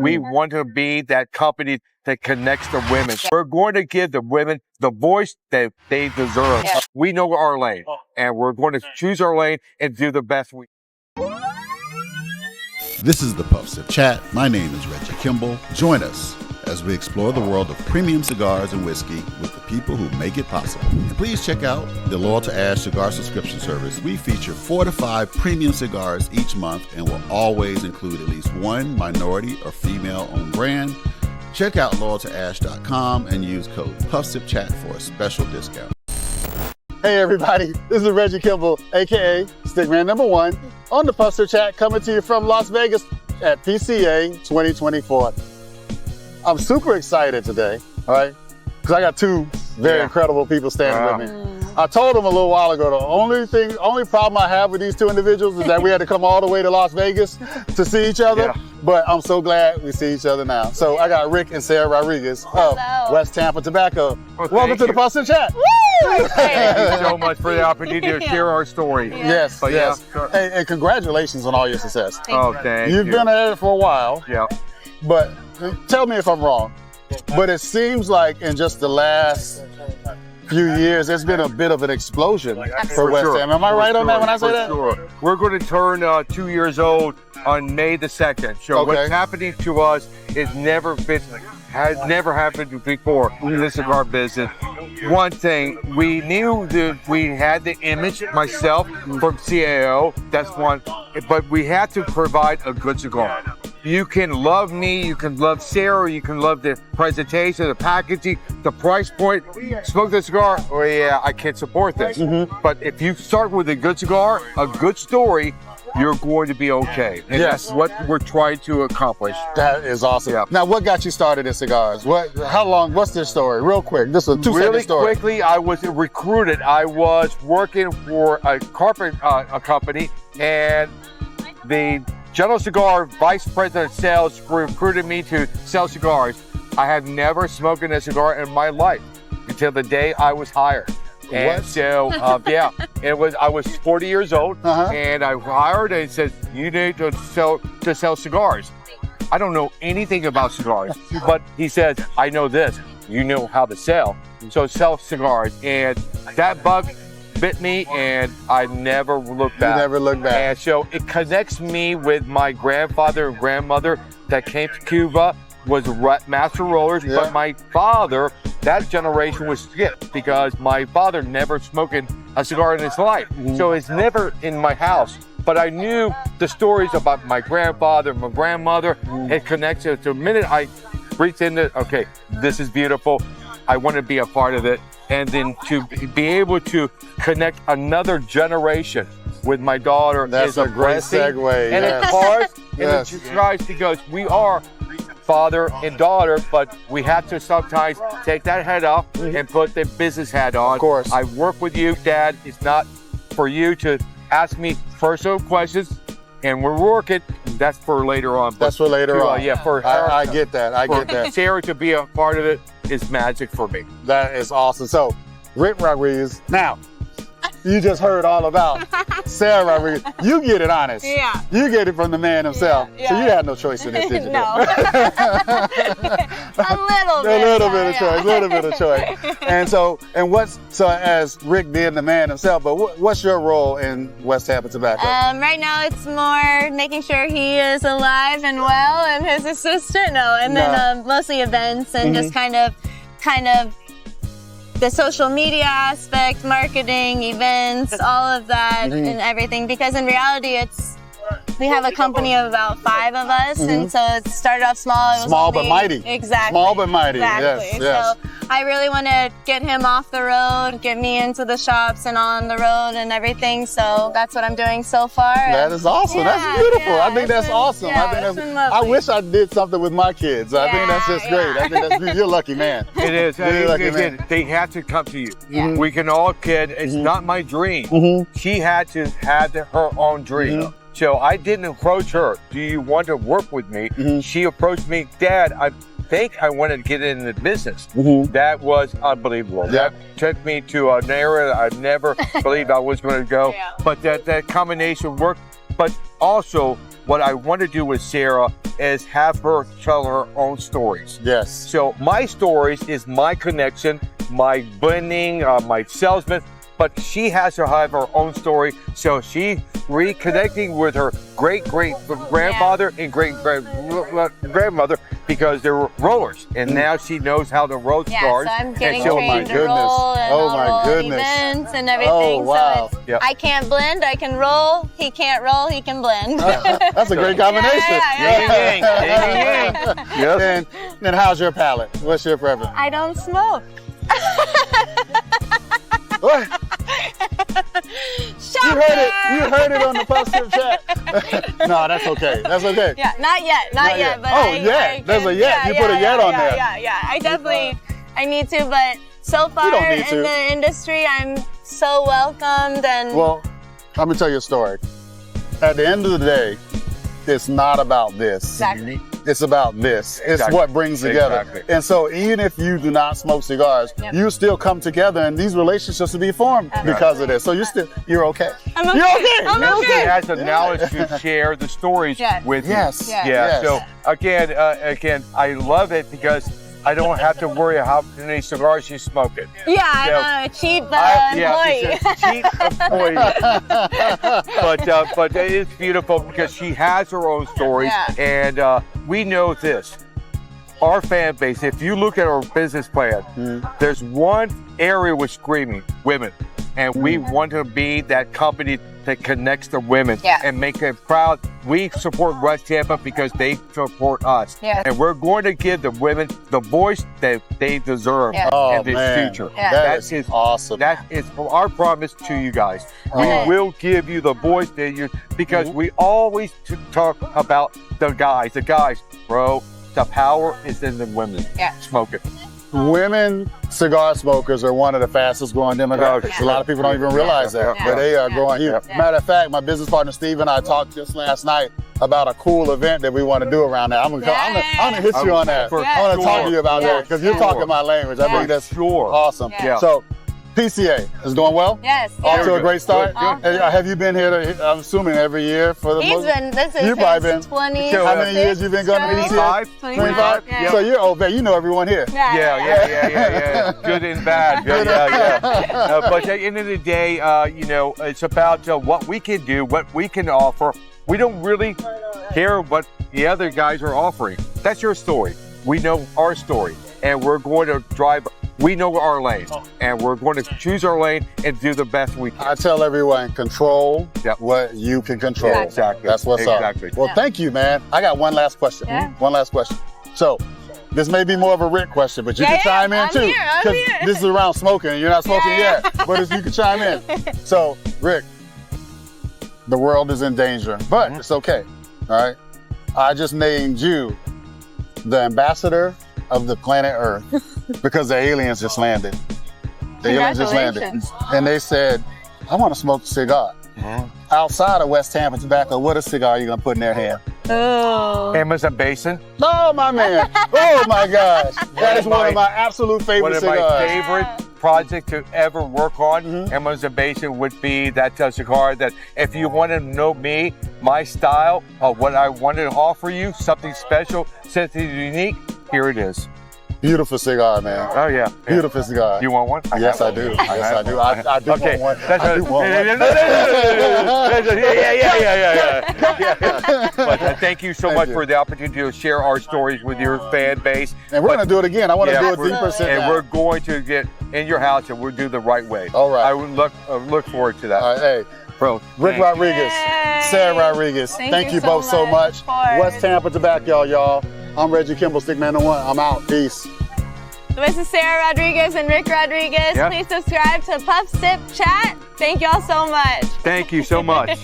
We want to be that company that connects the women. We're going to give the women the voice that they deserve. Yeah. We know our lane, and we're going to choose our lane and do the best we can. This is the Puff Sip Chat. My name is Reggie Kimble. Join us as we explore the world of premium cigars and whiskey with the people who make it possible. And please check out the Loyal to Ash cigar subscription service. We feature 4 to 5 premium cigars each month and will always include at least one minority or female-owned brand. Check out loyaltoash.com and use code PuffSipChat for a special discount. Hey everybody, this is Reggie Kimble, aka Stickman #1, on the Puff Sip Chat, coming to you from Las Vegas at PCA 2024. I'm super excited today, all right? Because I got two very incredible people standing with me. I told them a little while ago, the only problem I have with these two individuals is that we had to come all the way to Las Vegas to see each other. Yeah. But I'm so glad we see each other now. So I got Rick and Sara Rodriguez of West Tampa Tobacco. Well, welcome to the Puff Sip Chat. Woo! Thank you so much for the opportunity to share our story. Yes, yes. Hey, and congratulations on all your success. Thank you. You've been at it for a while. Yeah. But tell me if I'm wrong, but it seems like in just the last few years, there's been a bit of an explosion for West Ham. Am I right on that when I say that? Sure. We're going to turn 2 years old on May the 2nd. So what's happening to us has never happened before in the cigar business. One thing, we knew that we had the image, myself, from CAO, that's one, but we had to provide a good cigar. You can love me, you can love Sara, you can love the presentation, the packaging, the price point. Smoke the cigar, oh yeah, I can't support this. But if you start with a good cigar, a good story, you're going to be okay. And that's what we're trying to accomplish. That is awesome. Yeah. Now, what got you started in cigars? How long, what's this story? Real quick, this is a 2-second story. Really quickly, I was recruited. I was working for a carpet company, and the General Cigar Vice President of Sales recruited me to sell cigars. I had never smoked a cigar in my life until the day I was hired. And so, I was 40 years old, and I hired and said, you need to sell cigars. I don't know anything about cigars, but he said, I know this, you know how to sell, so sell cigars. And that bug bit me, and I never looked back. You never looked back. And so it connects me with my grandfather and grandmother that came to Cuba, was master rollers, but my father, that generation was skipped because my father never smoked a cigar in his life. So it's never in my house. But I knew the stories about my grandfather, my grandmother. It connects to the minute I reached into, okay, this is beautiful. I want to be a part of it. And then to be able to connect another generation with my daughter is a great segue. And it cars, and it tries because we are father and daughter, but we have to sometimes take that head off and put the business hat on. Of course. I work with you, Dad. It's not for you to ask me personal questions, and we're working. That's for later on. That's for later on. Yeah, for her. I get that. I get that. Sara to be a part of it is magic for me. That is awesome. So, Rick Rodriguez, now, you just heard all about Sara Rodriguez. You get it honest. Yeah. You get it from the man himself. Yeah. So you had no choice in this, did you? No. A little bit of choice. And so as Rick being the man himself, but what's your role in West Tampa Tobacco? Right now it's more making sure he is alive and well, and his assistant. Then mostly events and just kind of the social media aspect, marketing, events, all of that and everything. Because in reality, we have a company of about 5 of us, and so it started off small. Small but mighty. Exactly. Small but mighty. Exactly. Yes. So I really want to get him off the road, get me into the shops and on the road and everything. So that's what I'm doing so far. That is awesome. That's beautiful. I think that's awesome. I wish I did something with my kids. I think that's just great. I think that's you're a lucky man. It is. You're a lucky man. They have to come to you. We can all kid. It's not my dream. She had to have her own dream. So I didn't approach her. Do you want to work with me? She approached me, Dad, I think I wanted to get into the business. That was unbelievable. That took me to an area I never believed I was going to go. But that combination worked. But also, what I want to do with Sara is have her tell her own stories. Yes. So my stories is my connection, my blending, my salesman, but she has to have her own story. So she reconnecting with her great-great-grandfather and great-grandmother because they were rollers, and now she knows how to roll cigars. So I'm getting and trained to roll and all the events and everything. Oh, wow. So it's, I can't blend, I can roll. He can't roll, he can blend. That's a great combination. Yes. And how's your palate? What's your preference? I don't smoke. What? Shocker! You heard it on the positive chat. No, that's okay. That's okay. Yeah, not yet. But there's a yet. You put a yet on there. Yeah. I definitely, I need to, but so far in the industry, I'm so welcomed and. Well, I'm gonna tell you a story. At the end of the day, it's not about this. Exactly. It's about this. It's what brings together. Exactly. And so even if you do not smoke cigars, you still come together and these relationships will be formed because of this. So you're okay. I'm okay. You're okay. I'm okay. She has the knowledge to share the stories with you. Yes. Yeah. So again, I love it because I don't have to worry how many cigars she's smoking. Yeah, I'm a cheap employee. She's a cheap employee. But it is beautiful because she has her own stories, and we know this. Our fan base, if you look at our business plan, there's one area we're screaming, women. And we want to be that company that connects the women and make them proud. We support West Tampa because they support us. And we're going to give the women the voice that they deserve in this future. That is awesome. That is our promise to you guys. We will give you the voice that you, because we always talk about the guys. Bro, the power is in the women smoking. Women cigar smokers are one of the fastest growing demographics. A lot of people don't even realize that, but they are growing huge. Matter of fact, my business partner Steve and I talked just last night about a cool event that we want to do around that. I'm gonna hit you on that. I want to talk to you about that because you're talking my language. I think that's awesome. So PCA is doing well? Yes. Off to a great start? Have you been here, I'm assuming, every year for the this is You've probably been 20. How many years you been going to PCA? 25. So you're old, you know everyone here. Yeah. Good and bad. But at the end of the day, it's about what we can do, what we can offer. We don't really care what the other guys are offering. That's your story. We know our story, and we're going to drive. We know our lane, and we're going to choose our lane and do the best we can. I tell everyone, control what you can control. Exactly. That's what's up. Well, thank you, man. I got one last question. One last question. So, this may be more of a Rick question, but you can chime in too. Because this is around smoking, and you're not smoking yet, but you can chime in. So, Rick, the world is in danger, but it's okay, all right? I just named you the ambassador of the planet Earth because the aliens just landed. The aliens just landed. And they said, I want to smoke a cigar. Outside of West Tampa Tobacco, what a cigar are you going to put in their hand? Amazon Basin. Oh, my man. Oh, my gosh. That is one of my absolute favorite cigars. One of my favorite projects to ever work on. Amazon Basin would be that cigar that if you want to know me, my style of what I wanted to offer you, something special, something unique, here it is. Beautiful cigar, man. Oh, yeah. Beautiful cigar. You want one? Yes, I do. Yes, I do. I do want one. I do want one. But thank you so much for the opportunity to share our stories with your fan base. And we're going to do it again. I want to do it deeper. And we're going to get in your house and we'll do the right way. All right. I would look forward to that. All right, hey. Bro, Rick Rodriguez, Sara Rodriguez, thank you both so much. West Tampa Tobacco, y'all. I'm Reggie Kimble, Stickman #1. I'm out. Peace. This is Sara Rodriguez and Rick Rodriguez. Please subscribe to Puff Sip Chat. Thank y'all so much. Thank you so much.